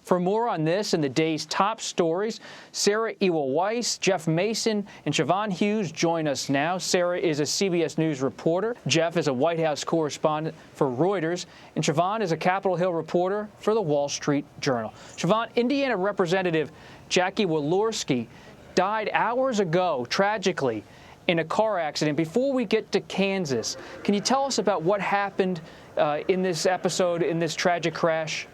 For more on this and the day's top stories, Sarah Ewall-Wice, Jeff Mason, and Siobhan Hughes join us now. Sarah is a CBS News reporter. Jeff is a White House correspondent for Reuters. And Siobhan is a Capitol Hill reporter for the Wall Street Journal. Siobhan, Indiana Representative Jackie Walorski died hours ago, tragically, in a car accident. Before we get to Kansas, can you tell us about what happened in this episode, in this tragic crash?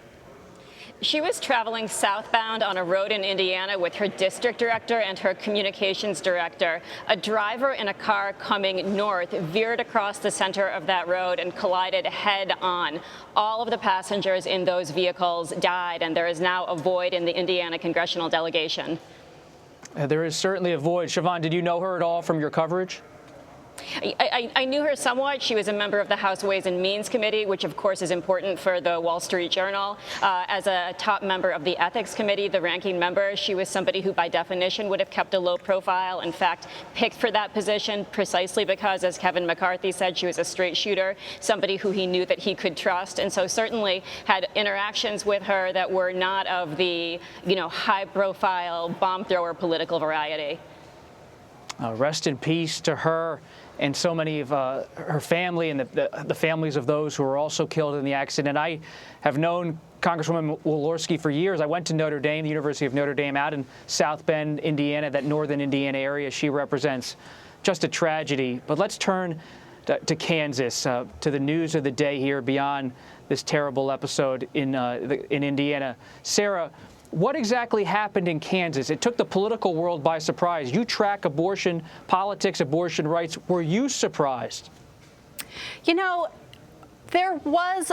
She was traveling southbound on a road in Indiana with her district director and her communications director. A driver in a car coming north veered across the center of that road and collided head on. All of the passengers in those vehicles died, and there is now a void in the Indiana congressional delegation. There is certainly a void. Siobhan, did you know her at all from your coverage? I knew her somewhat. She was a member of the House Ways and Means Committee, which of course is important for the Wall Street Journal. As a top member of the Ethics Committee, the ranking member, she was somebody who by definition would have kept a low profile. In fact, picked for that position precisely because, as Kevin McCarthy said, she was a straight shooter, somebody who he knew that he could trust, and so certainly had interactions with her that were not of the, high-profile bomb thrower political variety. Rest in peace to her and so many of her family and the families of those who were also killed in the accident. I have known Congresswoman Walorski for years. I went to Notre Dame, the University of Notre Dame, out in South Bend, Indiana, that northern Indiana area she represents. Just a tragedy. But let's turn to Kansas, to the news of the day here beyond this terrible episode in Indiana. Sarah, what exactly happened in Kansas? It took the political world by surprise. You track abortion politics, abortion rights. Were you surprised? There was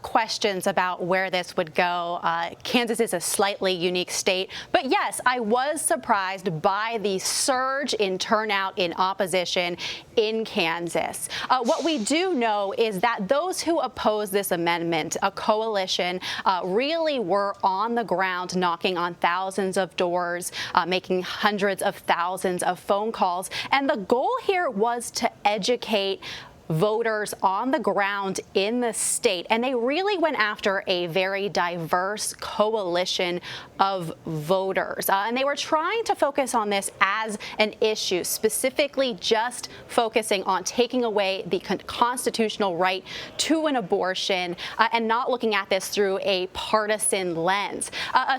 questions about where this would go. Kansas is a slightly unique state. But yes, I was surprised by the surge in turnout in opposition in Kansas. What we do know is that those who oppose this amendment, a coalition, really were on the ground knocking on thousands of doors, making hundreds of thousands of phone calls. And the goal here was to educate voters on the ground in the state, and they really went after a very diverse coalition of voters, and they were trying to focus on this as an issue, specifically just focusing on taking away the constitutional right to an abortion, and not looking at this through a partisan lens.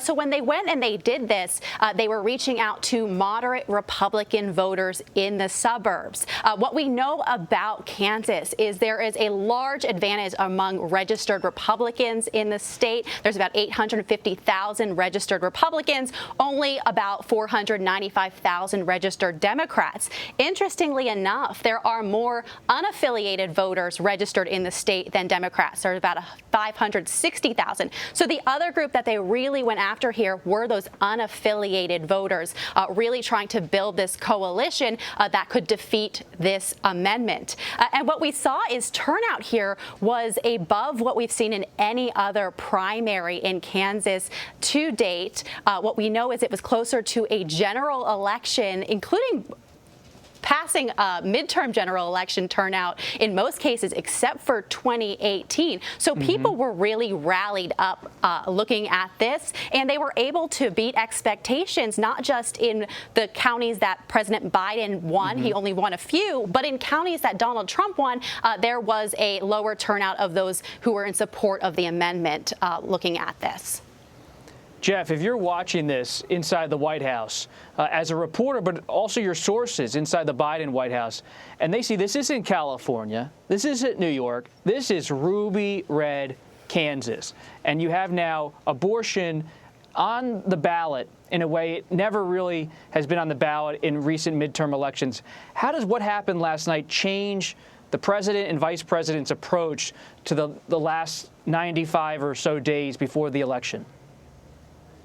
So when they went and they did this, they were reaching out to moderate Republican voters in the suburbs. What we know about Kansas is there is a large advantage among registered Republicans in the state. There's about 850,000 registered Republicans, only about 495,000 registered Democrats. Interestingly enough, there are more unaffiliated voters registered in the state than Democrats. There's about 560,000. So the other group that they really went after here were those unaffiliated voters, really trying to build this coalition that could defeat this amendment. And what we saw is turnout here was above what we've seen in any other primary in Kansas to date. What we know is it was closer to a general election, including passing a midterm general election turnout in most cases, except for 2018. So people were really rallied up looking at this, and they were able to beat expectations, not just in the counties that President Biden won. He only won a few, but in counties that Donald Trump won, there was a lower turnout of those who were in support of the amendment looking at this. Jeff, if you're watching this inside the White House as a reporter, but also your sources inside the Biden White House, and they see this isn't California, this isn't New York, this is ruby red Kansas, and you have now abortion on the ballot in a way it never really has been on the ballot in recent midterm elections. How does what happened last night change the president and vice president's approach to the last 95 or so days before the election?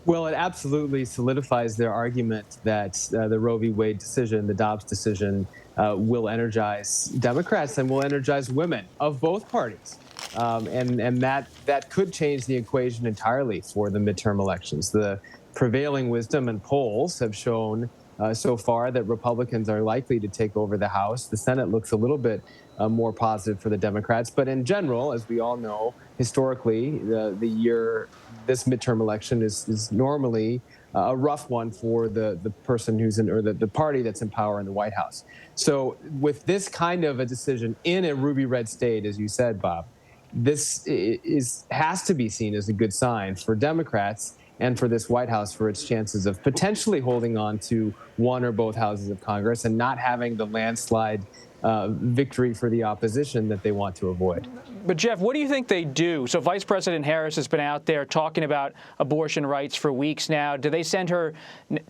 Well, it absolutely solidifies their argument that the Roe v. Wade decision, the Dobbs decision, will energize Democrats and will energize women of both parties. And that could change the equation entirely for the midterm elections. The prevailing wisdom and polls have shown so far that Republicans are likely to take over the House. The Senate looks a little bit more positive for the Democrats. But in general, as we all know, historically, the year this midterm election is normally a rough one for the person who's in, or the party that's in power in the White House. So with this kind of a decision in a ruby red state, as you said, Bob, this has to be seen as a good sign for Democrats and for this White House for its chances of potentially holding on to one or both houses of Congress and not having the landslide victory for the opposition that they want to avoid. But, Jeff, what do you think they do? So Vice President Harris has been out there talking about abortion rights for weeks now. Do they send her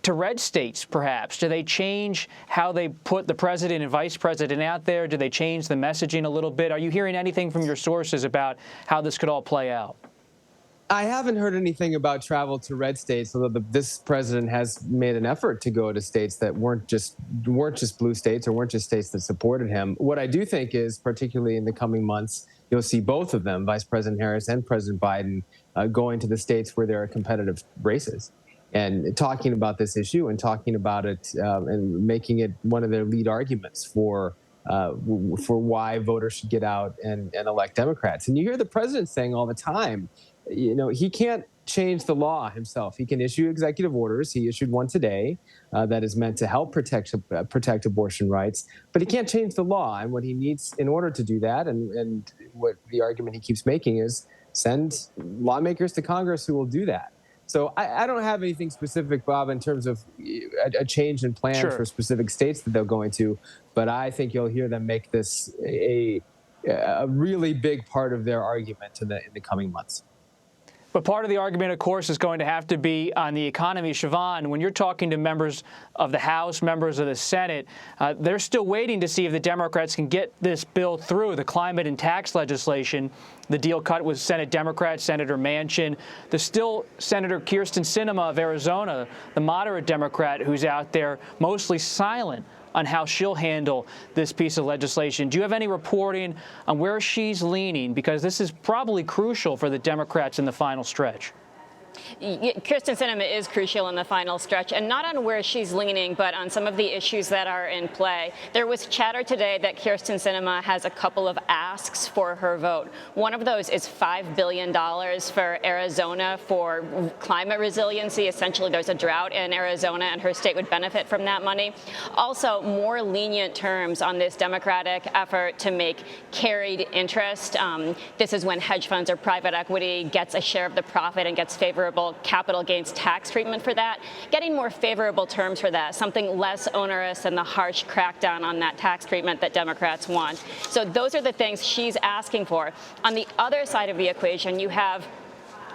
to red states, perhaps? Do they change how they put the president and vice president out there? Do they change the messaging a little bit? Are you hearing anything from your sources about how this could all play out? I haven't heard anything about travel to red states, although this president has made an effort to go to states that weren't just blue states or weren't just states that supported him. What I do think is, particularly in the coming months, you'll see both of them, Vice President Harris and President Biden, going to the states where there are competitive races and talking about this issue and talking about it and making it one of their lead arguments for why voters should get out and elect Democrats. And you hear the president saying all the time, he can't change the law himself. He can issue executive orders. He issued one today that is meant to help protect abortion rights, but he can't change the law. And what he needs in order to do that, and what the argument he keeps making is send lawmakers to Congress who will do that. So I don't have anything specific, Bob, in terms of a change in plan for specific states that they'll go into, but I think you'll hear them make this a really big part of their argument in the coming months. But part of the argument, of course, is going to have to be on the economy. Siobhan, when you're talking to members of the House, members of the Senate, they're still waiting to see if the Democrats can get this bill through, the climate and tax legislation. The deal cut with Senate Democrat, Senator Manchin. There's still Senator Kyrsten Sinema of Arizona, the moderate Democrat, who's out there mostly silent on how she'll handle this piece of legislation. Do you have any reporting on where she's leaning? Because this is probably crucial for the Democrats in the final stretch. Kyrsten Sinema is crucial in the final stretch, and not on where she's leaning, but on some of the issues that are in play. There was chatter today that Kyrsten Sinema has a couple of asks for her vote. One of those is $5 billion for Arizona for climate resiliency. Essentially, there's a drought in Arizona, and her state would benefit from that money. Also, more lenient terms on this Democratic effort to make carried interest. This is when hedge funds or private equity gets a share of the profit and gets favorable capital gains tax treatment for that, getting more favorable terms for that, something less onerous than the harsh crackdown on that tax treatment that Democrats want. So those are the things she's asking for. On the other side of the equation, you have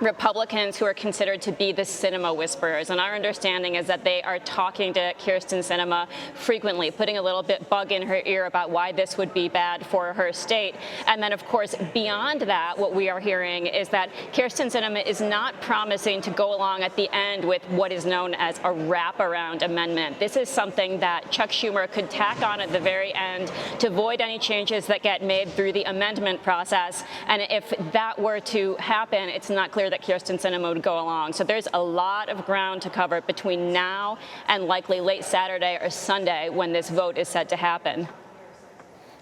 Republicans who are considered to be the Sinema whisperers. And our understanding is that they are talking to Kyrsten Sinema frequently, putting a little bit bug in her ear about why this would be bad for her state. And then, of course, beyond that, what we are hearing is that Kyrsten Sinema is not promising to go along at the end with what is known as a wraparound amendment. This is something that Chuck Schumer could tack on at the very end to avoid any changes that get made through the amendment process. And if that were to happen, it's not clear that Kyrsten Sinema would go along. So there's a lot of ground to cover between now and likely late Saturday or Sunday when this vote is set to happen.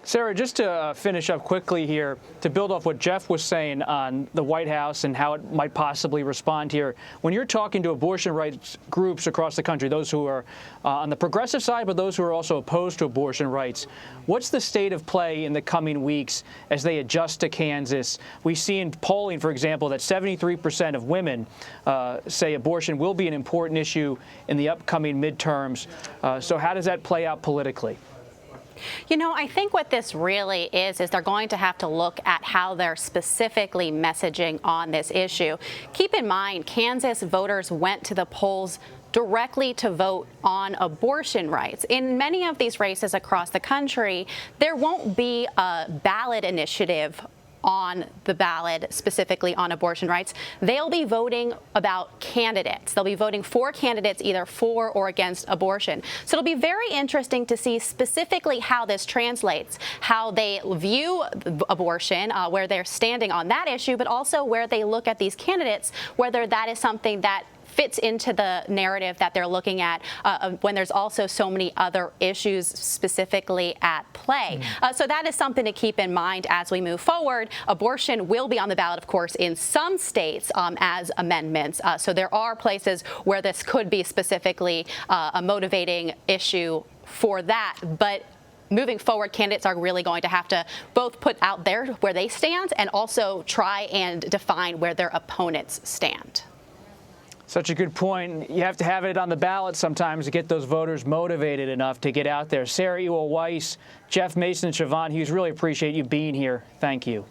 Sarah, just to finish up quickly here, to build off what Jeff was saying on the White House and how it might possibly respond here, when you're talking to abortion rights groups across the country, those who are on the progressive side, but those who are also opposed to abortion rights, what's the state of play in the coming weeks as they adjust to Kansas? We see in polling, for example, that 73% of women say abortion will be an important issue in the upcoming midterms. So how does that play out politically? I think what this really is they're going to have to look at how they're specifically messaging on this issue. Keep in mind, Kansas voters went to the polls directly to vote on abortion rights. In many of these races across the country, there won't be a ballot initiative on the ballot specifically on abortion rights. They'll be voting about candidates. They'll be voting for candidates either for or against abortion. So it'll be very interesting to see specifically how this translates, how they view abortion, where they're standing on that issue, but also where they look at these candidates, whether that is something that fits into the narrative that they're looking at when there's also so many other issues specifically at play. So that is something to keep in mind as we move forward. Abortion will be on the ballot, of course, in some states as amendments. So there are places where this could be specifically a motivating issue for that. But moving forward, candidates are really going to have to both put out there where they stand and also try and define where their opponents stand. Such a good point. You have to have it on the ballot sometimes to get those voters motivated enough to get out there. Sarah Ewall-Wice, Jeff Mason, and Siobhan Hughes, really appreciate you being here. Thank you.